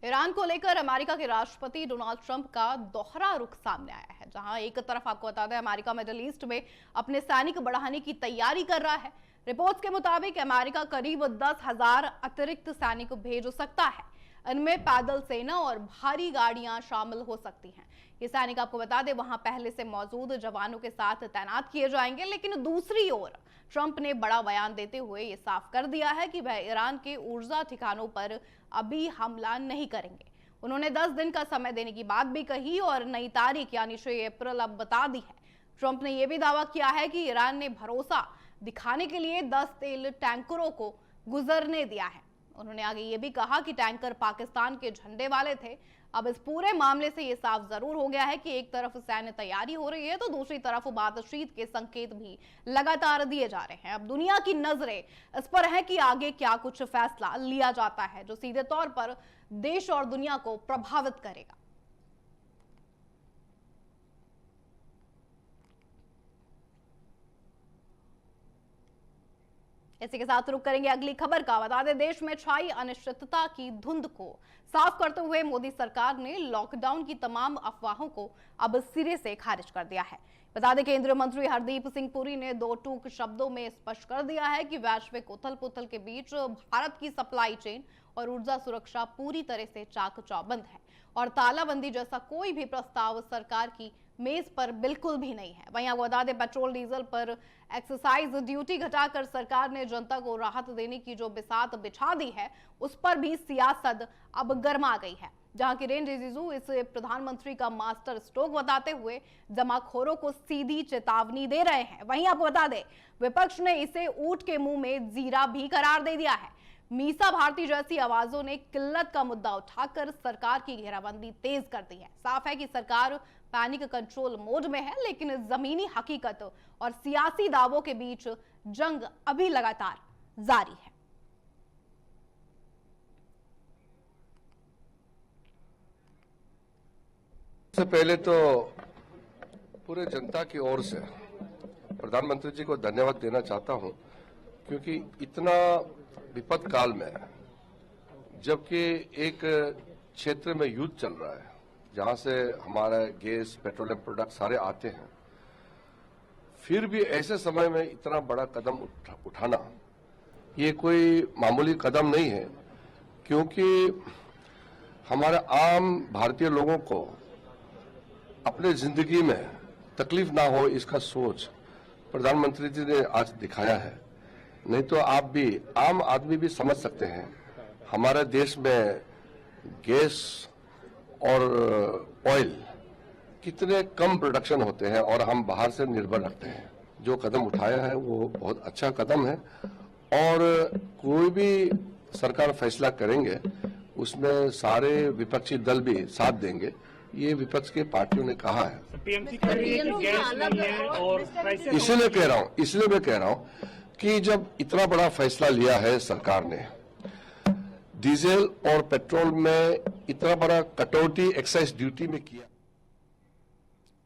Iran को लेकर America के राष्ट्रपति डोनाल्ड ट्रंप का दोहरा रुख सामने आया है। जहां एक तरफ आपको बता दें, अमेरिका मिडिल ईस्ट में अपने सैनिक बढ़ाने की तैयारी कर रहा है। रिपोर्ट्स के मुताबिक अमेरिका करीब 10,000 अतिरिक्त सैनिक भेज सकता है। इनमें पैदल सेना और भारी गाड़ियां शामिल हो सकती हैं। ये सैनिक आपको बता दें, वहां पहले से मौजूद जवानों के साथ तैनात किए जाएंगे। लेकिन दूसरी ओर ट्रंप ने बड़ा बयान देते हुए ये साफ कर दिया है कि वह ईरान के ऊर्जा ठिकानों पर अभी हमला नहीं करेंगे। उन्होंने 10 दिन का समय देने की बात भी कही और नई तारीख यानी 6 अप्रैल अब बता दी है। ट्रंप ने यह भी दावा किया है कि ईरान ने भरोसा दिखाने के लिए 10 तेल टैंकरों को गुजरने दिया है। उन्होंने आगे ये भी कहा कि टैंकर पाकिस्तान के झंडे वाले थे। अब इस पूरे मामले से ये साफ जरूर हो गया है कि एक तरफ सैन्य तैयारी हो रही है तो दूसरी तरफ बातचीत के संकेत भी लगातार दिए जा रहे हैं। अब दुनिया की नजरें इस पर है कि आगे क्या कुछ फैसला लिया जाता है जो सीधे तौर पर देश और दुनिया को प्रभावित करेगा। इसी के साथ रुक करेंगे अगली खबर का। बता दें, देश में छाई अनिश्चितता की धुंध को साफ करते हुए मोदी सरकार ने लॉकडाउन की तमाम अफवाहों को अब सिरे से खारिज कर दिया है। बता दें, केंद्रीय मंत्री हरदीप सिंह पुरी ने दो टूक शब्दों में स्पष्ट कर दिया है कि वैश्विक उथल पुथल के बीच भारत की सप्लाई चेन और ऊर्जा सुरक्षा पूरी तरह से चाक चौबंद है और तालाबंदी जैसा कोई भी प्रस्ताव सरकार की मेज पर बिल्कुल भी नहीं है। वहीं आपको बता दें, पेट्रोल डीजल पर एक्साइज ड्यूटी घटाकर सरकार ने जनता को राहत देने की जो बिसात बिछा दी है उस पर भी सियासत अब गर्मा गई है। जहां किरेन रिजिजू इसे प्रधानमंत्री का मास्टर स्ट्रोक बताते हुए जमाखोरों को सीधी चेतावनी दे रहे हैं। वहीं आपको बता दें, विपक्ष ने इसे ऊंट के मुंह में जीरा भी करार दे दिया है। मीसा भारती जैसी आवाजों ने किल्लत का मुद्दा उठाकर सरकार की घेराबंदी तेज कर दी है। साफ है कि सरकार पैनिक कंट्रोल मोड में है, लेकिन जमीनी हकीकत और सियासी दावों के बीच जंग अभी लगातार जारी है। सबसे पहले तो पूरे जनता की ओर से प्रधानमंत्री जी को धन्यवाद देना चाहता हूं, क्योंकि इतना विपद काल में, जबकि एक क्षेत्र में युद्ध चल रहा है जहां से हमारा गैस पेट्रोलियम प्रोडक्ट सारे आते हैं, फिर भी ऐसे समय में इतना बड़ा कदम उठाना ये कोई मामूली कदम नहीं है। क्योंकि हमारे आम भारतीय लोगों को अपने जिंदगी में तकलीफ ना हो, इसका सोच प्रधानमंत्री जी ने आज दिखाया है। नहीं तो आप भी, आम आदमी भी समझ सकते हैं, हमारे देश में गैस और ऑयल कितने कम प्रोडक्शन होते हैं और हम बाहर से निर्भर रखते हैं। जो कदम उठाया है वो बहुत अच्छा कदम है और कोई भी सरकार फैसला करेंगे उसमें सारे विपक्षी दल भी साथ देंगे, ये विपक्ष के पार्टियों ने कहा है। इसलिए मैं कह रहा हूं कि जब इतना बड़ा फैसला लिया है सरकार ने, डीजल और पेट्रोल में इतना बड़ा कटौती एक्साइज ड्यूटी में किया।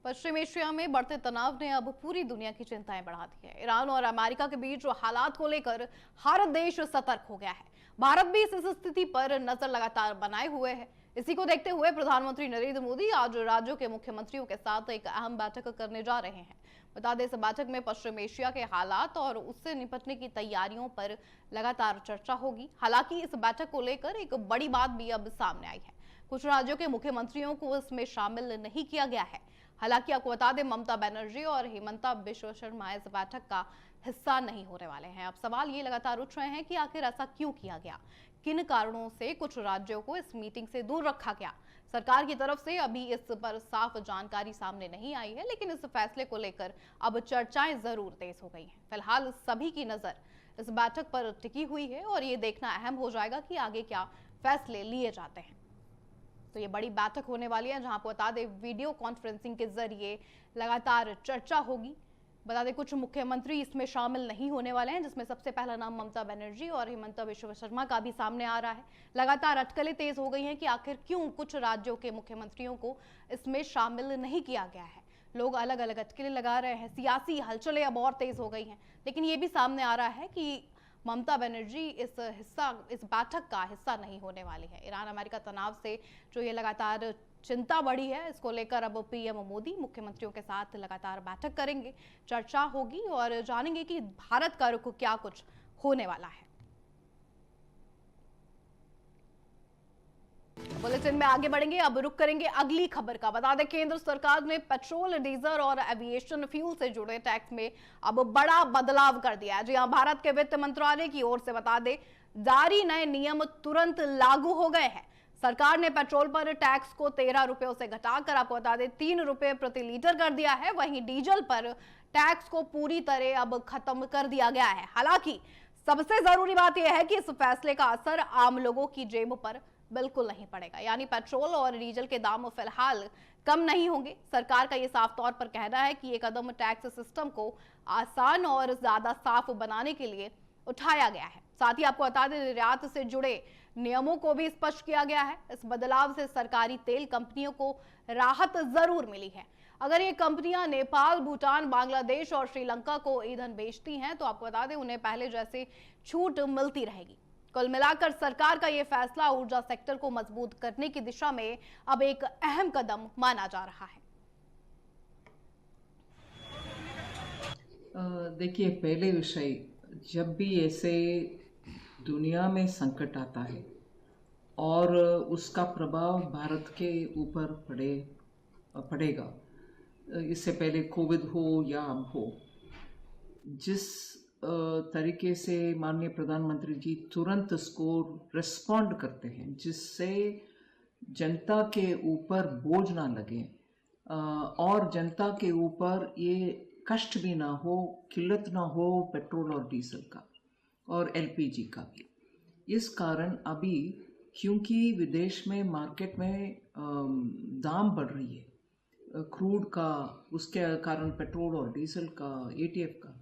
पश्चिम एशिया में बढ़ते तनाव ने अब पूरी दुनिया की चिंताएं बढ़ा दी है। ईरान और अमेरिका के बीच हालात को लेकर हर देश सतर्क हो गया है। भारत भी इस स्थिति पर नजर लगातार बनाए हुए है। इसी को देखते हुए प्रधानमंत्री नरेंद्र मोदी आज राज्यों के मुख्यमंत्रियों के साथ एक अहम बैठक करने जा रहे हैं। बता दें, इस बैठक में पश्चिम एशिया के हालात और उससे निपटने की तैयारियों पर लगातार चर्चा होगी। हालांकि इस बैठक को लेकर एक बड़ी बात भी अब सामने आई है। कुछ राज्यों के मुख्यमंत्रियों को इसमें शामिल नहीं किया गया है। हालांकि आपको बता दें, ममता बनर्जी और हिमंता बिश्व शर्मा इस बैठक का हिस्सा नहीं होने वाले हैं। अब सवाल ये लगातार उठ रहे हैं कि आखिर ऐसा क्यों किया गया, किन कारणों से कुछ राज्यों को इस मीटिंग से दूर रखा गया। सरकार की तरफ से अभी इस पर साफ जानकारी सामने नहीं आई है, लेकिन इस फैसले को लेकर अब चर्चाएं जरूर तेज हो गई हैं। फिलहाल सभी की नजर इस बैठक पर टिकी हुई है और ये देखना अहम हो जाएगा कि आगे क्या फैसले लिए जाते हैं। तो ये बड़ी बैठक होने वाली है जहां आपको बता दें, वीडियो कॉन्फ्रेंसिंग के जरिए लगातार चर्चा होगी। बता दें, कुछ मुख्यमंत्री इसमें शामिल नहीं होने वाले हैं, जिसमें सबसे पहला नाम ममता बनर्जी और हिमंता बिश्व शर्मा का भी सामने आ रहा है। लगातार अटकलें तेज हो गई हैं कि आखिर क्यों कुछ राज्यों के मुख्यमंत्रियों को इसमें शामिल नहीं किया गया है। लोग अलग अलग अटकलें लगा रहे हैं, सियासी हलचलें अब और तेज हो गई हैं। लेकिन ये भी सामने आ रहा है कि ममता बनर्जी इस बैठक का हिस्सा नहीं होने वाली है। ईरान अमेरिका तनाव से जो ये लगातार चिंता बढ़ी है, इसको लेकर अब पीएम मोदी मुख्यमंत्रियों के साथ लगातार बैठक करेंगे, चर्चा होगी और जानेंगे कि भारत का रुख क्या कुछ होने वाला है। बुलेटिन में आगे बढ़ेंगे, अब रुक करेंगे अगली खबर का। बता दें, केंद्र सरकार ने पेट्रोल, डीजल और एविएशन फ्यूल से जुड़े टैक्स में अब बड़ा बदलाव कर दिया है। जी हां, भारत के वित्त मंत्रालय की ओर से बता दें, जारी नए नियम तुरंत लागू हो गए हैं। सरकार ने पेट्रोल पर टैक्स को 13 रुपयों से घटाकर आपको बता दें 3 रुपए प्रति लीटर कर दिया है। वहीं डीजल पर टैक्स को पूरी तरह अब खत्म कर दिया गया है। हालांकि सबसे जरूरी बात यह है कि इस फैसले का असर आम लोगों की जेब पर बिल्कुल नहीं पड़ेगा, यानी पेट्रोल और डीजल के दाम फिलहाल कम नहीं होंगे। सरकार का यह साफ तौर पर कहना है कि यह कदम टैक्स सिस्टम को आसान और ज्यादा साफ बनाने के लिए उठाया गया है। साथ ही आपको बता दें, निर्यात से जुड़े नियमों को भी स्पष्ट किया गया है। इस बदलाव से सरकारी तेल कंपनियों को राहत जरूर मिली है। अगर ये कंपनियां नेपाल, भूटान, बांग्लादेश और श्रीलंका को ईंधन बेचती हैं तो आपको बता दें उन्हें पहले जैसे छूट मिलती रहेगी। कुल मिलाकर सरकार का यह फैसला ऊर्जा सेक्टर को मजबूत करने की दिशा में अब एक अहम कदम माना जा रहा है। देखिए, पहले विषय, जब भी ऐसे दुनिया में संकट आता है और उसका प्रभाव भारत के ऊपर पड़ेगा, इससे पहले कोविड हो या अब हो, जिस तरीके से माननीय प्रधानमंत्री जी तुरंत इसको रिस्पॉन्ड करते हैं, जिससे जनता के ऊपर बोझ ना लगे और जनता के ऊपर ये कष्ट भी ना हो, किल्लत ना हो पेट्रोल और डीजल का और एलपीजी का भी। इस कारण अभी क्योंकि विदेश में मार्केट में दाम बढ़ रही है क्रूड का, उसके कारण पेट्रोल और डीजल का, एटीएफ का,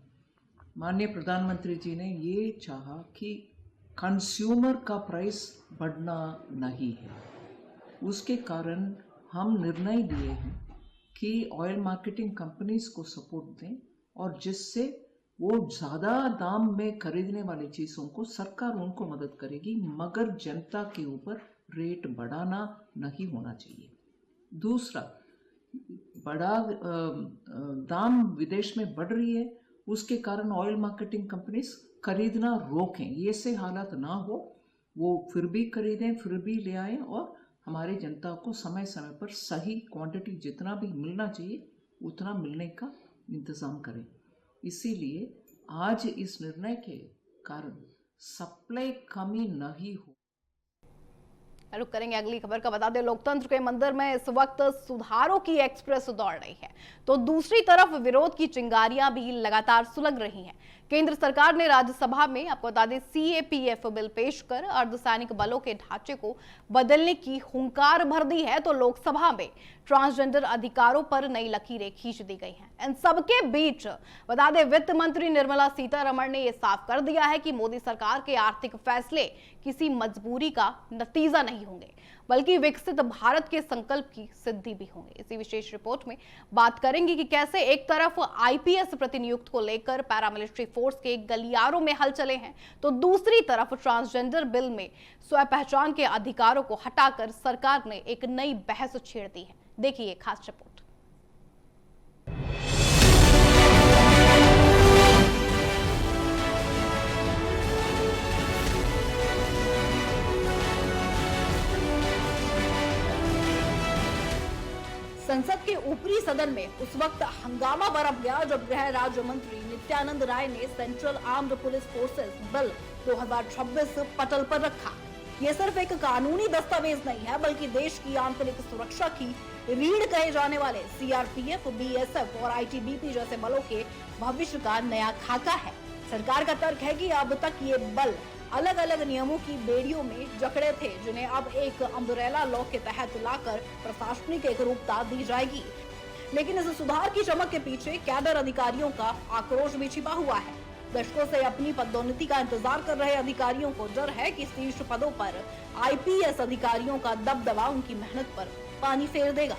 माननीय प्रधानमंत्री जी ने ये चाहा कि कंज्यूमर का प्राइस बढ़ना नहीं है। उसके कारण हम निर्णय लिए हैं कि ऑयल मार्केटिंग कंपनीज को सपोर्ट दें और जिससे वो ज़्यादा दाम में खरीदने वाली चीज़ों को सरकार उनको मदद करेगी, मगर जनता के ऊपर रेट बढ़ाना नहीं होना चाहिए। दूसरा, बड़ा दाम विदेश में बढ़ रही है, उसके कारण ऑयल मार्केटिंग कंपनीज खरीदना रोकें। ये से हालत ना हो, वो फिर भी खरीदें, फिर भी ले आएं और हमारी जनता को समय समय पर सही क्वांटिटी जितना भी मिलना चाहिए उतना मिलने का इंतज़ाम करें। इसीलिए आज इस निर्णय के कारण सप्लाई कमी नहीं हो। रुक करेंगे अगली खबर का। बता दें, लोकतंत्र के मंदिर में इस वक्त सुधारों की एक्सप्रेस दौड़ रही है, तो दूसरी तरफ विरोध की चिंगारियां भी लगातार सुलग रही हैं। केंद्र सरकार ने राज्यसभा में आपको बता दें सीएपीएफ बिल पेश कर अर्धसैनिक बलों के ढांचे को बदलने की हुंकार भर दी है, तो लोकसभा में ट्रांसजेंडर अधिकारों पर नई लकीरें खींच दी गई हैं। इन सबके बीच बता दें, वित्त मंत्री निर्मला सीतारमण ने यह साफ कर दिया है कि मोदी सरकार के आर्थिक फैसले किसी मजबूरी का नतीजा नहीं होंगे, बल्कि विकसित भारत के संकल्प की सिद्धि भी होंगे। इसी विशेष रिपोर्ट में बात करेंगे कि कैसे एक तरफ आईपीएस प्रतिनियुक्त को लेकर पैरामिलिट्री फोर्स के गलियारों में हलचले हैं, तो दूसरी तरफ ट्रांसजेंडर बिल में स्व पहचान के अधिकारों को हटाकर सरकार ने एक नई बहस छेड़ दी है। देखिए खास रिपोर्ट। संसद के ऊपरी सदन में उस वक्त हंगामा बरप गया जब गृह राज्य मंत्री नित्यानंद राय ने central armed police forces bill 2026 पटल पर रखा। ये सिर्फ एक कानूनी दस्तावेज नहीं है, बल्कि देश की आंतरिक सुरक्षा की रीढ़ कहे जाने वाले सीआरपीएफ, बीएसएफ और आईटीबीपी जैसे बलों के भविष्य का नया खाका है। सरकार का तर्क है कि अब तक ये बल अलग अलग नियमों की बेड़ियों में जकड़े थे, जिन्हें अब एक अम्ब्रेला लॉ के तहत लाकर प्रशासनिक एकरूपता दी जाएगी। लेकिन इस सुधार की चमक के पीछे कैडर अधिकारियों का आक्रोश भी छिपा हुआ है। दशकों से अपनी पदोन्नति का इंतजार कर रहे अधिकारियों को डर है कि शीर्ष पदों पर आईपीएस अधिकारियों का दबदबा उनकी मेहनत पर पानी फेर देगा।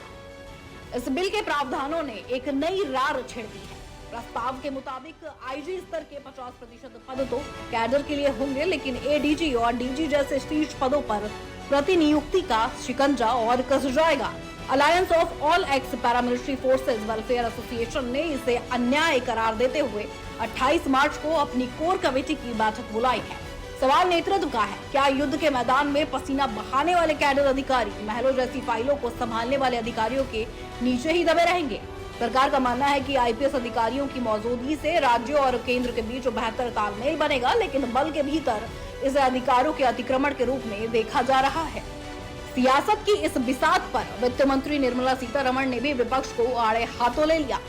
इस बिल के प्रावधानों ने एक नई रार छेड़ दी है। प्रस्ताव के मुताबिक आईजी स्तर के 50% पद तो कैडर के लिए होंगे, लेकिन एडीजी और डीजी जैसे शीर्ष पदों पर प्रतिनियुक्ति का शिकंजा और कस जाएगा। Alliance of all x paramilitary forces welfare association ने इसे अन्याय करार देते हुए 28 मार्च को अपनी कोर कमेटी की बैठक बुलाई है। सवाल नेतृत्व का है, क्या युद्ध के मैदान में पसीना बहाने वाले कैडर अधिकारी महलों जैसी फाइलों को संभालने वाले अधिकारियों के नीचे ही दबे रहेंगे? सरकार का मानना है कि आईपीएस अधिकारियों की मौजूदगी से राज्यों और केंद्र के बीच बेहतर तालमेल बनेगा, लेकिन बल के भीतर इसे अधिकारों के अतिक्रमण के रूप में देखा जा रहा है। सियासत की इस बिसात पर वित्त मंत्री निर्मला सीतारमण ने भी विपक्ष को आड़े हाथों ले लिया।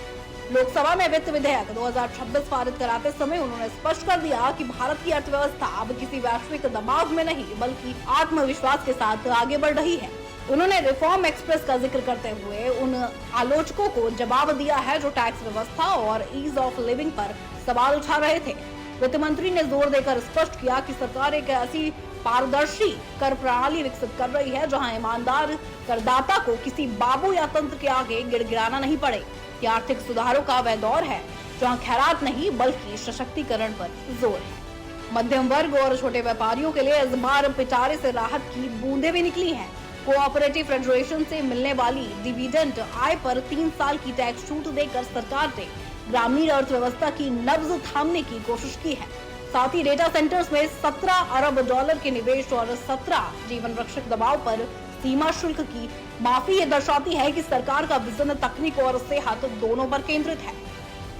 लोकसभा में वित्त विधेयक 2026 पारित कराते समय उन्होंने स्पष्ट कर दिया कि भारत की अर्थव्यवस्था अब किसी वैश्विक दबाव में नहीं बल्कि आत्मविश्वास के साथ आगे बढ़ रही है। उन्होंने रिफॉर्म एक्सप्रेस का जिक्र करते हुए उन आलोचकों को जवाब दिया है जो टैक्स व्यवस्था और ईज ऑफ लिविंग पर सवाल उठा रहे थे। वित्त मंत्री ने जोर देकर स्पष्ट किया कि सरकार एक ऐसी पारदर्शी कर प्रणाली विकसित कर रही है जहां ईमानदार करदाता को किसी बाबू या तंत्र के आगे गिड़गिड़ाना नहीं पड़े। ये आर्थिक सुधारों का वह दौर है जहां खैरात नहीं बल्कि सशक्तिकरण पर जोर है। मध्यम वर्ग और छोटे व्यापारियों के लिए इस बार पिटारे से राहत की बूंदें भी निकली हैं। कोऑपरेटिव फेडरेशन से मिलने वाली डिविडेंड आय पर 3 साल की टैक्स छूट देकर सरकार ने ग्रामीण अर्थव्यवस्था की नब्ज थामने की कोशिश की है। साथ ही डेटा सेंटर्स में 17 अरब डॉलर के निवेश और 17 जीवन रक्षक दबाव पर सीमा शुल्क की माफी ये दर्शाती है कि सरकार का विजन तकनीक और सेहत दोनों पर केंद्रित है।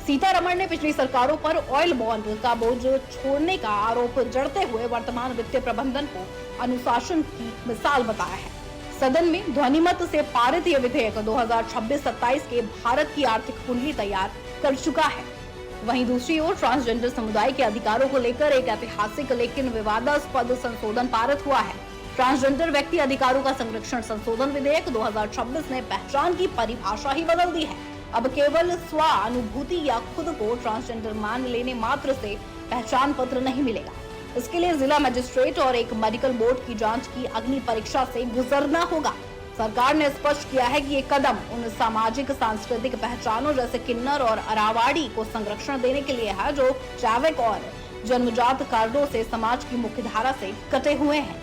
सीतारमण ने पिछली सरकारों पर ऑयल बॉन्ड का बोझ छोड़ने का आरोप जड़ते हुए वर्तमान वित्तीय प्रबंधन को अनुशासन की मिसाल बताया है। सदन में ध्वनिमत से पारित यह विधेयक 2026-27 के भारत की आर्थिक कुंडली तैयार कर चुका है। वहीं दूसरी ओर ट्रांसजेंडर समुदाय के अधिकारों को लेकर एक ऐतिहासिक लेकिन विवादास्पद संशोधन पारित हुआ है। ट्रांसजेंडर व्यक्ति अधिकारों का संरक्षण संशोधन विधेयक 2026 ने पहचान की परिभाषा ही बदल दी है। अब केवल स्वानुभूति या खुद को ट्रांसजेंडर मान लेने मात्र से पहचान पत्र नहीं मिलेगा। इसके लिए जिला मजिस्ट्रेट और एक मेडिकल बोर्ड की जांच की अग्नि परीक्षा से गुजरना होगा। सरकार ने स्पष्ट किया है कि ये कदम उन सामाजिक सांस्कृतिक पहचानों जैसे किन्नर और अरावाड़ी को संरक्षण देने के लिए है जो जैविक और जन्मजात कारणों से समाज की मुख्यधारा से कटे हुए हैं।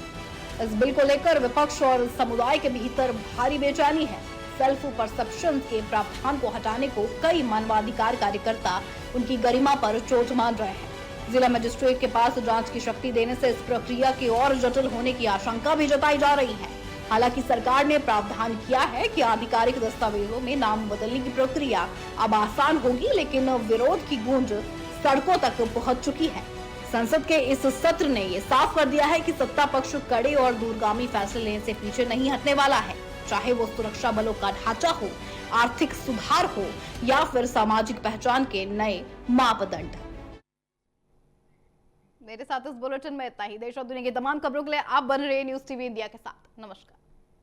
इस बिल को लेकर विपक्ष और समुदाय के भीतर भारी बेचैनी है। सेल्फ परसेप्शन के प्रावधान को हटाने को कई मानवाधिकार कार्यकर्ता उनकी गरिमा पर चोट मान रहे हैं। जिला मजिस्ट्रेट के पास जांच की शक्ति देने से इस प्रक्रिया की और जटिल होने की आशंका भी जताई जा रही है। हालांकि सरकार ने प्रावधान किया है कि आधिकारिक दस्तावेजों में नाम बदलने की प्रक्रिया अब आसान होगी, लेकिन विरोध की गूंज सड़कों तक पहुंच चुकी है। संसद के इस सत्र ने ये साफ कर दिया है कि सत्ता पक्ष कड़े और दूरगामी फैसले लेने से पीछे नहीं हटने वाला है, चाहे वो सुरक्षा बलों का ढांचा हो, आर्थिक सुधार हो या फिर सामाजिक पहचान के नए मापदंड। मेरे साथ इस बुलेटिन में इतना ही। देश और दुनिया की तमाम खबरों के लिए आप बन रहे न्यूज़ टीवी इंडिया के साथ। नमस्कार।